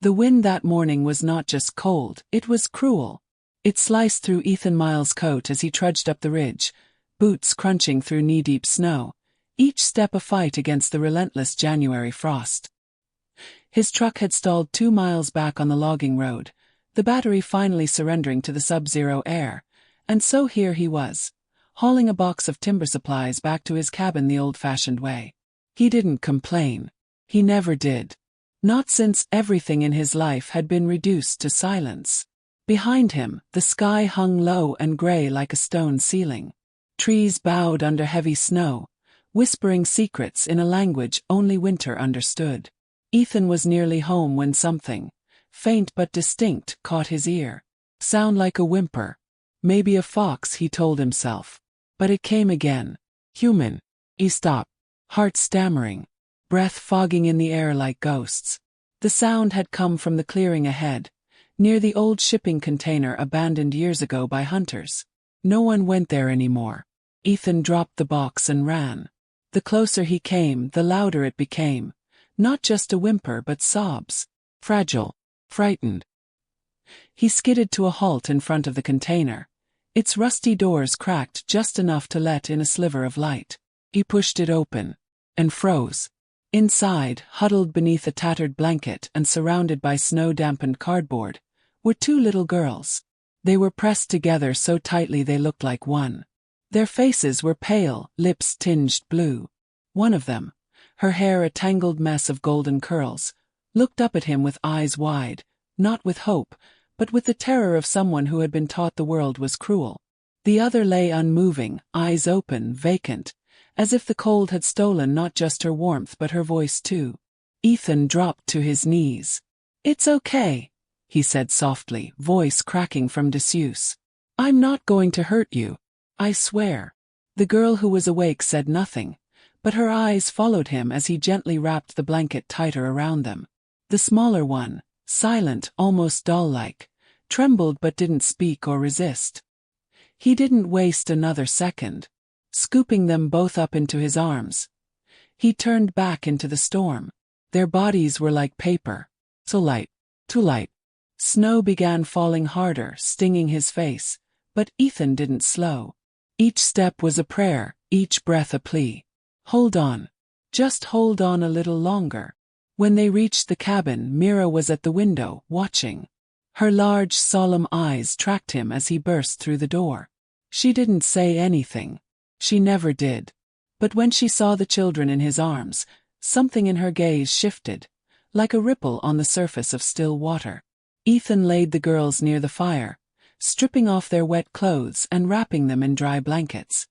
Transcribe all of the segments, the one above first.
The wind that morning was not just cold, it was cruel. It sliced through Ethan Miles' coat as he trudged up the ridge, boots crunching through knee-deep snow, each step a fight against the relentless January frost. His truck had stalled 2 miles back on the logging road, the battery finally surrendering to the sub-zero air, and so here he was, hauling a box of timber supplies back to his cabin the old-fashioned way. He didn't complain. He never did. Not since everything in his life had been reduced to silence. Behind him, the sky hung low and gray like a stone ceiling. Trees bowed under heavy snow, whispering secrets in a language only winter understood. Ethan was nearly home when something, faint but distinct, caught his ear. Sound like a whimper. Maybe a fox, he told himself. But it came again. Human. He stopped, heart stammering, breath fogging in the air like ghosts. The sound had come from the clearing ahead, near the old shipping container abandoned years ago by hunters. No one went there anymore. Ethan dropped the box and ran. The closer he came, the louder it became. Not just a whimper but sobs. Fragile. Frightened. He skidded to a halt in front of the container. Its rusty doors cracked just enough to let in a sliver of light. He pushed it open. And froze. Inside, huddled beneath a tattered blanket and surrounded by snow-dampened cardboard, were 2 little girls. They were pressed together so tightly they looked like one. Their faces were pale, lips tinged blue. One of them, her hair a tangled mess of golden curls, looked up at him with eyes wide, not with hope, but with the terror of someone who had been taught the world was cruel. The other lay unmoving, eyes open, vacant, as if the cold had stolen not just her warmth but her voice too. Ethan dropped to his knees. "It's okay," he said softly, voice cracking from disuse. "I'm not going to hurt you. I swear." The girl who was awake said nothing, but her eyes followed him as he gently wrapped the blanket tighter around them. The smaller one, silent, almost doll-like, trembled but didn't speak or resist. He didn't waste another second. Scooping them both up into his arms, he turned back into the storm. Their bodies were like paper. So light, too light. Snow began falling harder, stinging his face, but Ethan didn't slow. Each step was a prayer, each breath a plea. Hold on. Just hold on a little longer. When they reached the cabin, Mira was at the window, watching. Her large, solemn eyes tracked him as he burst through the door. She didn't say anything. She never did. But when she saw the children in his arms, something in her gaze shifted, like a ripple on the surface of still water. Ethan laid the girls near the fire, stripping off their wet clothes and wrapping them in dry blankets.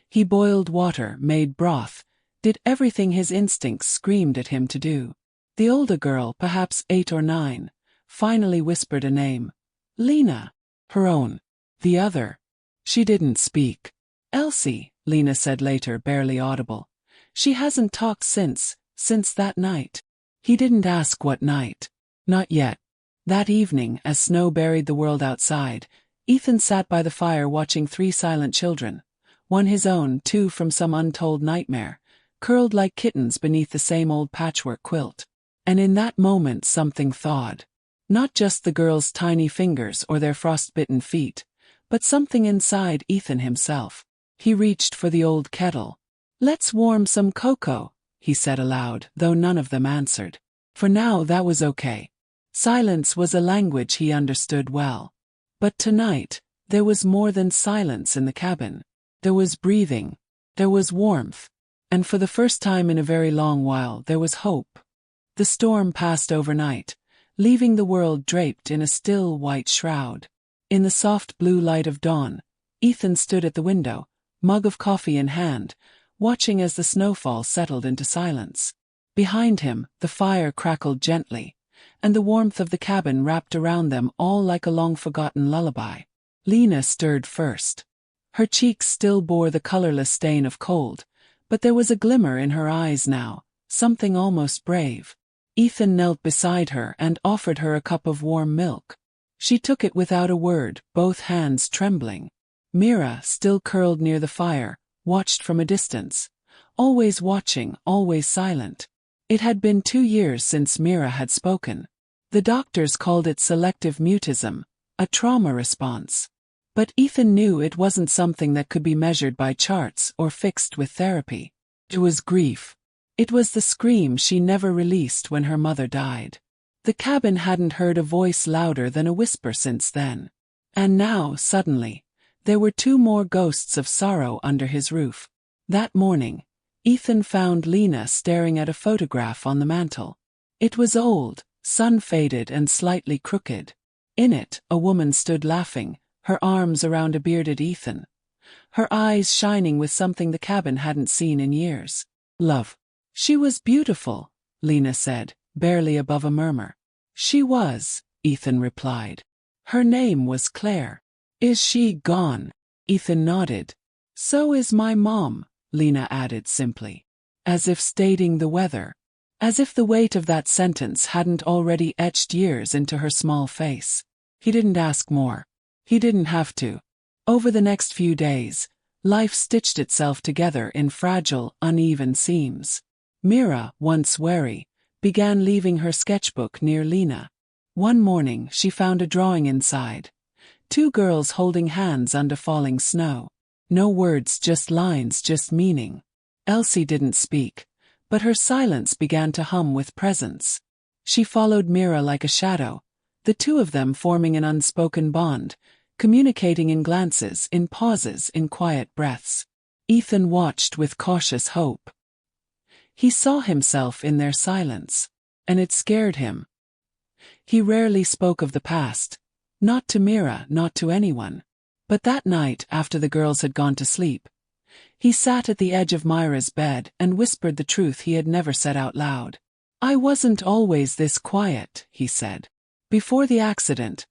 He boiled water, made broth, did everything his instincts screamed at him to do. The older girl, perhaps 8 or 9, finally whispered a name. Lena. Her own. The other. She didn't speak. "Elsie," Lena said later, barely audible. "She hasn't talked since that night." He didn't ask what night. Not yet. That evening, as snow buried the world outside, Ethan sat by the fire watching 3 silent children, one his own, 2 from some untold nightmare, curled like kittens beneath the same old patchwork quilt. And in that moment something thawed. Not just the girls' tiny fingers or their frostbitten feet, but something inside Ethan himself. He reached for the old kettle. "Let's warm some cocoa," he said aloud, though none of them answered. For now that was okay. Silence was a language he understood well. But tonight, there was more than silence in the cabin. There was breathing. There was warmth. And for the first time in a very long while, there was hope. The storm passed overnight, leaving the world draped in a still white shroud. In the soft blue light of dawn, Ethan stood at the window, mug of coffee in hand, watching as the snowfall settled into silence. Behind him, the fire crackled gently, and the warmth of the cabin wrapped around them all like a long-forgotten lullaby. Lena stirred first. Her cheeks still bore the colorless stain of cold, but there was a glimmer in her eyes now, something almost brave. Ethan knelt beside her and offered her a cup of warm milk. She took it without a word, both hands trembling. Mira, still curled near the fire, watched from a distance. Always watching, always silent. It had been 2 years since Mira had spoken. The doctors called it selective mutism, a trauma response. But Ethan knew it wasn't something that could be measured by charts or fixed with therapy. It was grief. It was the scream she never released when her mother died. The cabin hadn't heard a voice louder than a whisper since then. And now, suddenly, there were two more ghosts of sorrow under his roof. That morning, Ethan found Lena staring at a photograph on the mantel. It was old, sun-faded and slightly crooked. In it, a woman stood laughing, her arms around a bearded Ethan. Her eyes shining with something the cabin hadn't seen in years. Love. She was beautiful, Lena said, barely above a murmur. She was, Ethan replied. Her name was Claire. Is she gone? Ethan nodded. So is my mom, Lena added simply. As if stating the weather. As if the weight of that sentence hadn't already etched years into her small face. He didn't ask more. He didn't have to. Over the next few days, life stitched itself together in fragile, uneven seams. Mira, once wary, began leaving her sketchbook near Lena. One morning she found a drawing inside. Two girls holding hands under falling snow. No words, just lines, just meaning. Elsie didn't speak, but her silence began to hum with presence. She followed Mira like a shadow, the two of them forming an unspoken bond, communicating in glances, in pauses, in quiet breaths. Ethan watched with cautious hope. He saw himself in their silence, and it scared him. He rarely spoke of the past, not to Mira, not to anyone. But that night, after the girls had gone to sleep, he sat at the edge of Myra's bed and whispered the truth he had never said out loud. I wasn't always this quiet, he said. Before the accident,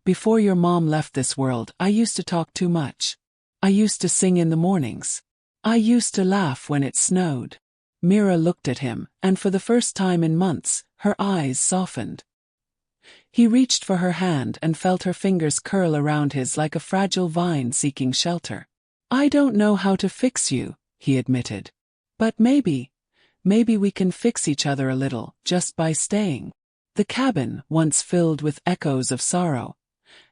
before your mom left this world, I used to talk too much. I used to sing in the mornings. I used to laugh when it snowed. Mira looked at him, and for the first time in months, her eyes softened. He reached for her hand and felt her fingers curl around his like a fragile vine seeking shelter. I don't know how to fix you, he admitted. But maybe we can fix each other a little, just by staying. The cabin, once filled with echoes of sorrow,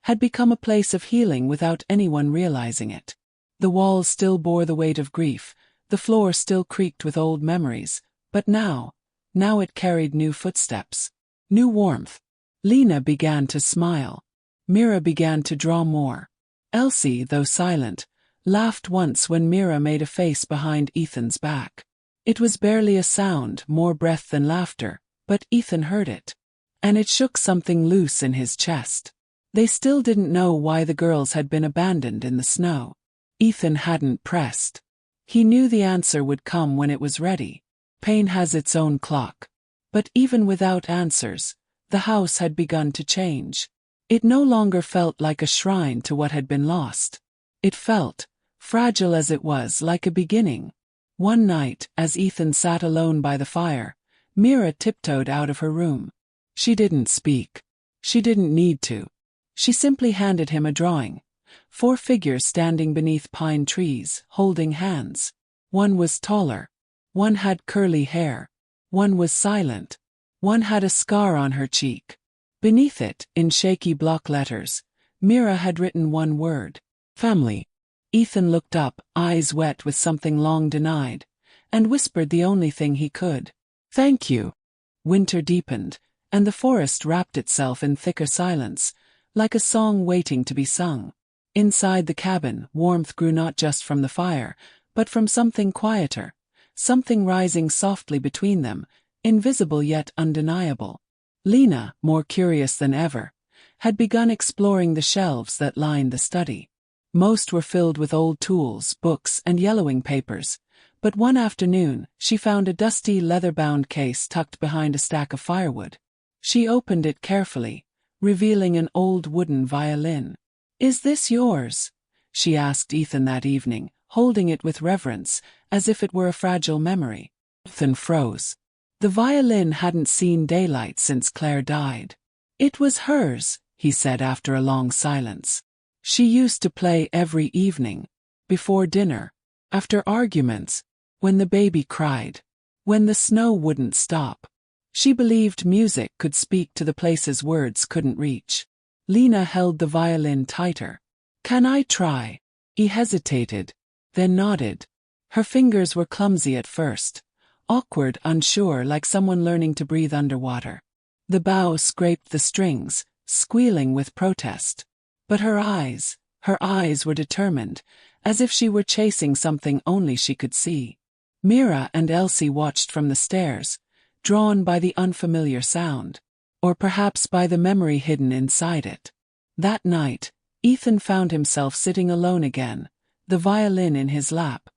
had become a place of healing without anyone realizing it. The walls still bore the weight of grief, the floor still creaked with old memories, but now it carried new footsteps, new warmth. Lena began to smile. Mira began to draw more. Elsie, though silent, laughed once when Mira made a face behind Ethan's back. It was barely a sound, more breath than laughter, but Ethan heard it. And it shook something loose in his chest. They still didn't know why the girls had been abandoned in the snow. Ethan hadn't pressed. He knew the answer would come when it was ready. Pain has its own clock. But even without answers, the house had begun to change. It no longer felt like a shrine to what had been lost. It felt, fragile as it was, like a beginning. One night, as Ethan sat alone by the fire, Mira tiptoed out of her room. She didn't speak. She didn't need to. She simply handed him a drawing. 4 figures standing beneath pine trees, holding hands. One was taller. One had curly hair. One was silent. One had a scar on her cheek. Beneath it, in shaky block letters, Mira had written one word. Family. Ethan looked up, eyes wet with something long denied, and whispered the only thing he could. Thank you. Winter deepened, and the forest wrapped itself in thicker silence, like a song waiting to be sung. Inside the cabin, warmth grew not just from the fire, but from something quieter, something rising softly between them, invisible yet undeniable. Lena, more curious than ever, had begun exploring the shelves that lined the study. Most were filled with old tools, books, and yellowing papers, but one afternoon she found a dusty leather-bound case tucked behind a stack of firewood. She opened it carefully, revealing an old wooden violin. Is this yours? She asked Ethan that evening, holding it with reverence, as if it were a fragile memory. Ethan froze. The violin hadn't seen daylight since Claire died. It was hers, he said after a long silence. She used to play every evening, before dinner, after arguments, when the baby cried, when the snow wouldn't stop. She believed music could speak to the places words couldn't reach. Lena held the violin tighter. "Can I try?" He hesitated, then nodded. Her fingers were clumsy at first, awkward, unsure, like someone learning to breathe underwater. The bow scraped the strings, squealing with protest. But her eyes were determined, as if she were chasing something only she could see. Mira and Elsie watched from the stairs, drawn by the unfamiliar sound, or perhaps by the memory hidden inside it. That night, Ethan found himself sitting alone again, the violin in his lap.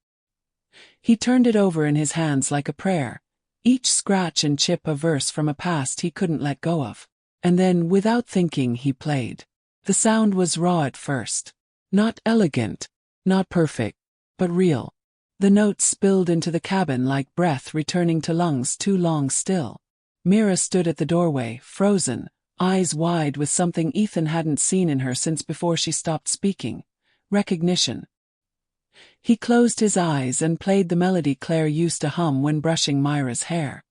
He turned it over in his hands like a prayer, each scratch and chip a verse from a past he couldn't let go of. And then, without thinking, he played. The sound was raw at first. Not elegant, not perfect, but real. The notes spilled into the cabin like breath returning to lungs too long still. Mira stood at the doorway, frozen, eyes wide with something Ethan hadn't seen in her since before she stopped speaking. Recognition. He closed his eyes and played the melody Claire used to hum when brushing Myra's hair.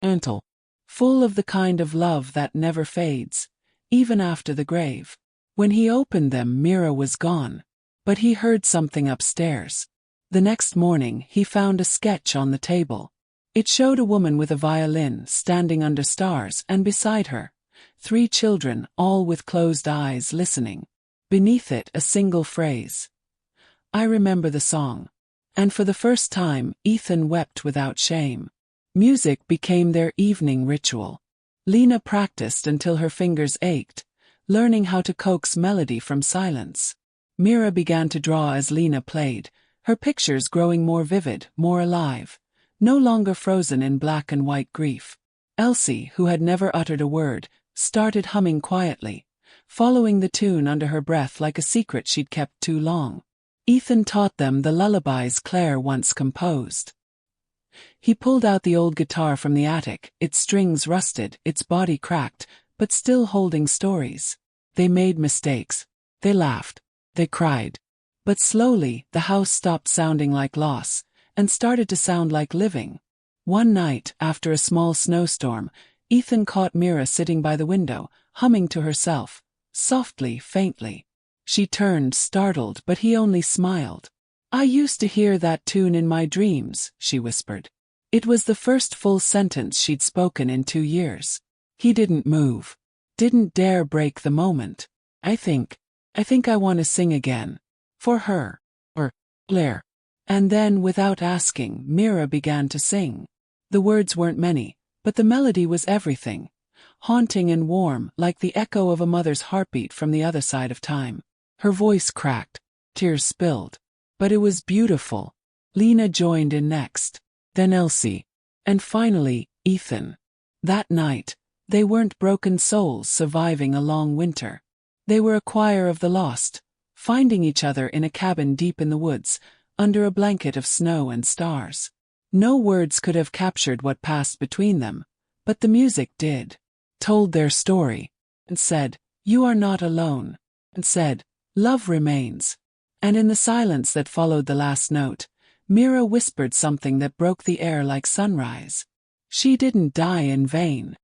Gentle. Full of the kind of love that never fades, even after the grave. When he opened them, Mira was gone. But he heard something upstairs. The next morning, he found a sketch on the table. It showed a woman with a violin standing under stars, and beside her, 3 children, all with closed eyes, listening. Beneath it, a single phrase. "I remember the song." And for the first time, Ethan wept without shame. Music became their evening ritual. Lena practiced until her fingers ached, learning how to coax melody from silence. Mira began to draw as Lena played, her pictures growing more vivid, more alive, no longer frozen in black and white grief. Elsie, who had never uttered a word, started humming quietly, following the tune under her breath like a secret she'd kept too long. Ethan taught them the lullabies Claire once composed. He pulled out the old guitar from the attic, its strings rusted, its body cracked, but still holding stories. They made mistakes. They laughed. They cried. But slowly, the house stopped sounding like loss, and started to sound like living. One night, after a small snowstorm, Ethan caught Mira sitting by the window, humming to herself, softly, faintly. She turned, startled, but he only smiled. "I used to hear that tune in my dreams," she whispered. It was the first full sentence she'd spoken in 2 years. He didn't move. Didn't dare break the moment. I think I want to sing again. For her. Or Claire." And then, without asking, Mira began to sing. The words weren't many, but the melody was everything. Haunting and warm, like the echo of a mother's heartbeat from the other side of time. Her voice cracked. Tears spilled. But it was beautiful. Lena joined in next. Then Elsie. And finally, Ethan. That night, they weren't broken souls surviving a long winter. They were a choir of the lost, finding each other in a cabin deep in the woods, under a blanket of snow and stars. No words could have captured what passed between them, but the music did. Told their story, and said, "You are not alone," and said, "Love remains." And in the silence that followed the last note, Mira whispered something that broke the air like sunrise. She didn't die in vain.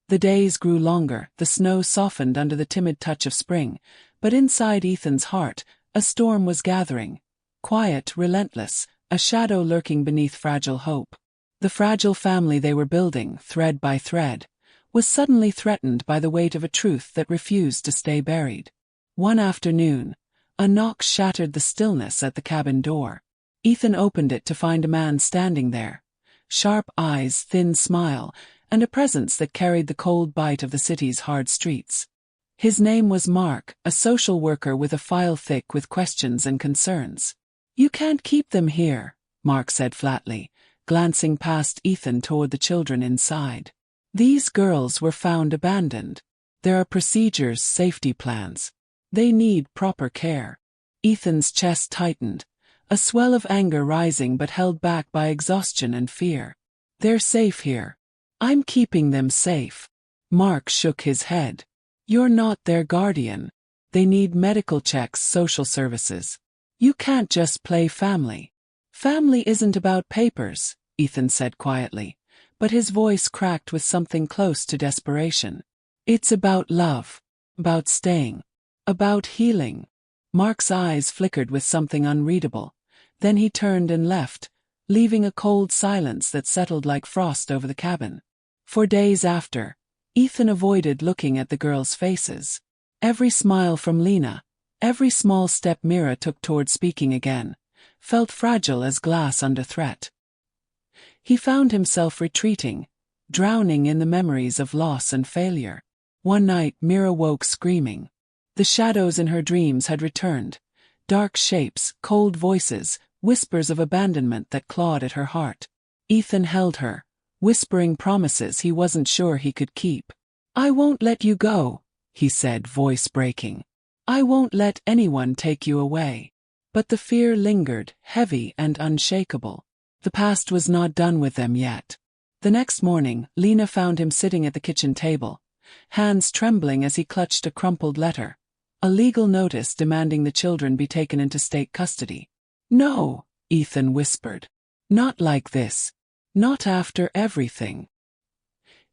The days grew longer, the snow softened under the timid touch of spring, but inside Ethan's heart, a storm was gathering. Quiet, relentless, a shadow lurking beneath fragile hope. The fragile family they were building, thread by thread, was suddenly threatened by the weight of a truth that refused to stay buried. One afternoon, a knock shattered the stillness at the cabin door. Ethan opened it to find a man standing there. Sharp eyes, thin smile, and a presence that carried the cold bite of the city's hard streets. His name was Mark, a social worker with a file thick with questions and concerns. "You can't keep them here," Mark said flatly, glancing past Ethan toward the children inside. "These girls were found abandoned. There are procedures, safety plans. They need proper care." Ethan's chest tightened, a swell of anger rising but held back by exhaustion and fear. "They're safe here. I'm keeping them safe." Mark shook his head. "You're not their guardian. They need medical checks, social services. You can't just play family." "Family isn't about papers," Ethan said quietly, but his voice cracked with something close to desperation. "It's about love. About staying. About healing." Mark's eyes flickered with something unreadable. Then he turned and left, leaving a cold silence that settled like frost over the cabin. For days after, Ethan avoided looking at the girls' faces. Every smile from Lena, every small step Mira took toward speaking again, felt fragile as glass under threat. He found himself retreating, drowning in the memories of loss and failure. One night Mira woke screaming. The shadows in her dreams had returned, dark shapes, cold voices, whispers of abandonment that clawed at her heart. Ethan held her, whispering promises he wasn't sure he could keep. "I won't let you go," he said, voice breaking. "I won't let anyone take you away." But the fear lingered, heavy and unshakable. The past was not done with them yet. The next morning, Lena found him sitting at the kitchen table, hands trembling as he clutched a crumpled letter. A legal notice demanding the children be taken into state custody. "No," Ethan whispered. "Not like this. Not after everything."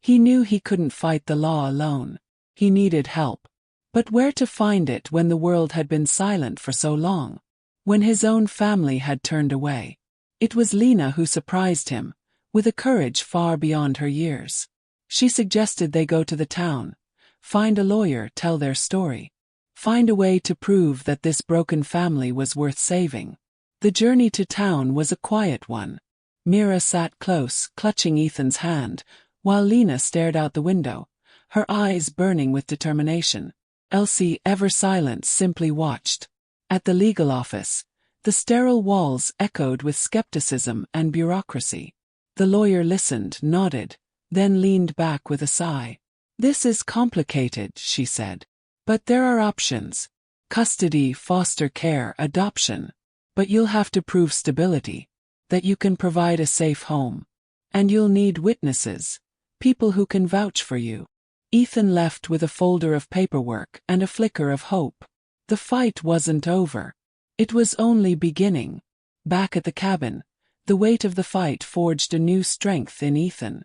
He knew he couldn't fight the law alone. He needed help. But where to find it when the world had been silent for so long? When his own family had turned away? It was Lena who surprised him, with a courage far beyond her years. She suggested they go to the town, find a lawyer, tell their story. Find a way to prove that this broken family was worth saving. The journey to town was a quiet one. Mira sat close, clutching Ethan's hand, while Lena stared out the window, her eyes burning with determination. Elsie, ever silent, simply watched. At the legal office, the sterile walls echoed with skepticism and bureaucracy. The lawyer listened, nodded, then leaned back with a sigh. "This is complicated," she said. "But there are options. Custody, foster care, adoption. But you'll have to prove stability, that you can provide a safe home. And you'll need witnesses, people who can vouch for you." Ethan left with a folder of paperwork and a flicker of hope. The fight wasn't over. It was only beginning. Back at the cabin, the weight of the fight forged a new strength in Ethan.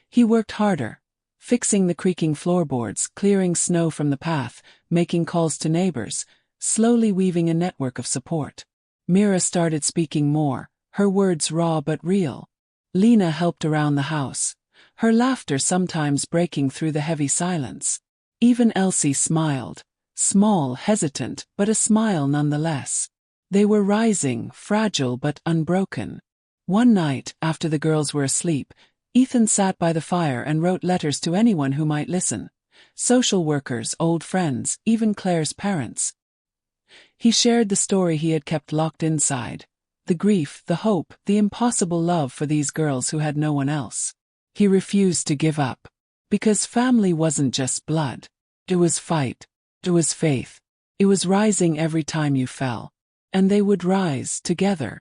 He worked harder, fixing the creaking floorboards, clearing snow from the path, making calls to neighbors, slowly weaving a network of support. Mira started speaking more, her words raw but real. Lena helped around the house, her laughter sometimes breaking through the heavy silence. Even Elsie smiled, small, hesitant, but a smile nonetheless. They were rising, fragile but unbroken. One night, after the girls were asleep, Ethan sat by the fire and wrote letters to anyone who might listen. Social workers, old friends, even Claire's parents. He shared the story he had kept locked inside. The grief, the hope, the impossible love for these girls who had no one else. He refused to give up. Because family wasn't just blood. It was fight. It was faith. It was rising every time you fell. And they would rise, together.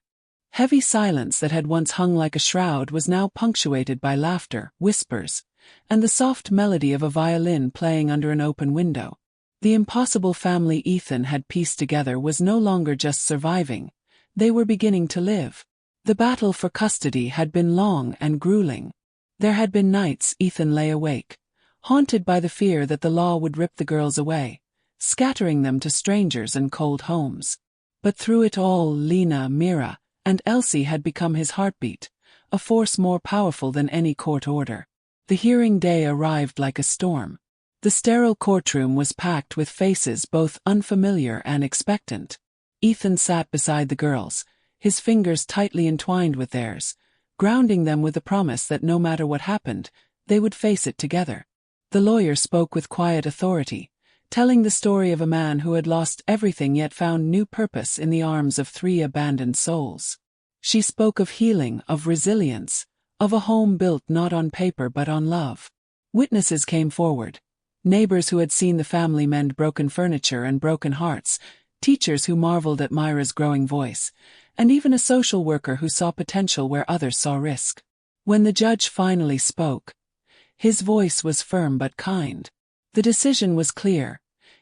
Heavy silence that had once hung like a shroud was now punctuated by laughter, whispers, and the soft melody of a violin playing under an open window. The impossible family Ethan had pieced together was no longer just surviving. They were beginning to live. The battle for custody had been long and grueling. There had been nights Ethan lay awake, haunted by the fear that the law would rip the girls away, scattering them to strangers and cold homes. But through it all, Lena, Mira, and Elsie had become his heartbeat, a force more powerful than any court order. The hearing day arrived like a storm. The sterile courtroom was packed with faces both unfamiliar and expectant. Ethan sat beside the girls, his fingers tightly entwined with theirs, grounding them with the promise that no matter what happened, they would face it together. The lawyer spoke with quiet authority, telling the story of a man who had lost everything yet found new purpose in the arms of 3 abandoned souls. She spoke of healing, of resilience, of a home built not on paper but on love. Witnesses came forward. Neighbors who had seen the family mend broken furniture and broken hearts, teachers who marveled at Myra's growing voice, and even a social worker who saw potential where others saw risk. When the judge finally spoke, his voice was firm but kind. The decision was clear.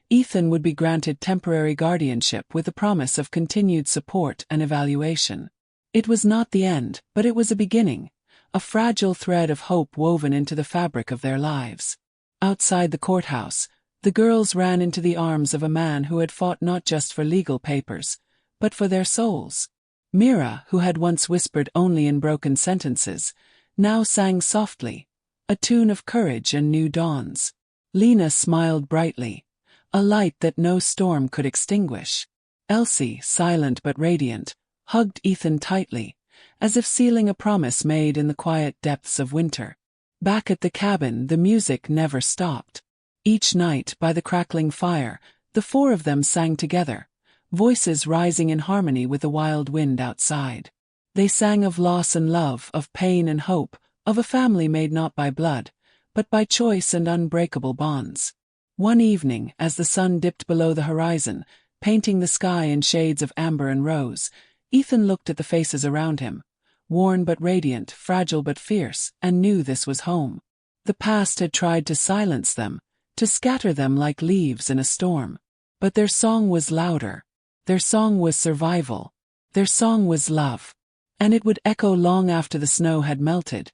Ethan would be granted temporary guardianship with the promise of continued support and evaluation. It was not the end, but it was a beginning, a fragile thread of hope woven into the fabric of their lives. Outside the courthouse, the girls ran into the arms of a man who had fought not just for legal papers, but for their souls. Mira, who had once whispered only in broken sentences, now sang softly, a tune of courage and new dawns. Lena smiled brightly, a light that no storm could extinguish. Elsie, silent but radiant, hugged Ethan tightly, as if sealing a promise made in the quiet depths of winter. Back at the cabin, the music never stopped. Each night, by the crackling fire, the four of them sang together, voices rising in harmony with the wild wind outside. They sang of loss and love, of pain and hope, of a family made not by blood, but by choice and unbreakable bonds. One evening, as the sun dipped below the horizon, painting the sky in shades of amber and rose, Ethan looked at the faces around him, worn but radiant, fragile but fierce, and knew this was home. The past had tried to silence them, to scatter them like leaves in a storm. But their song was louder. Their song was survival. Their song was love. And it would echo long after the snow had melted,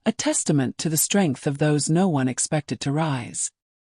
a testament to the strength of those no one expected to rise.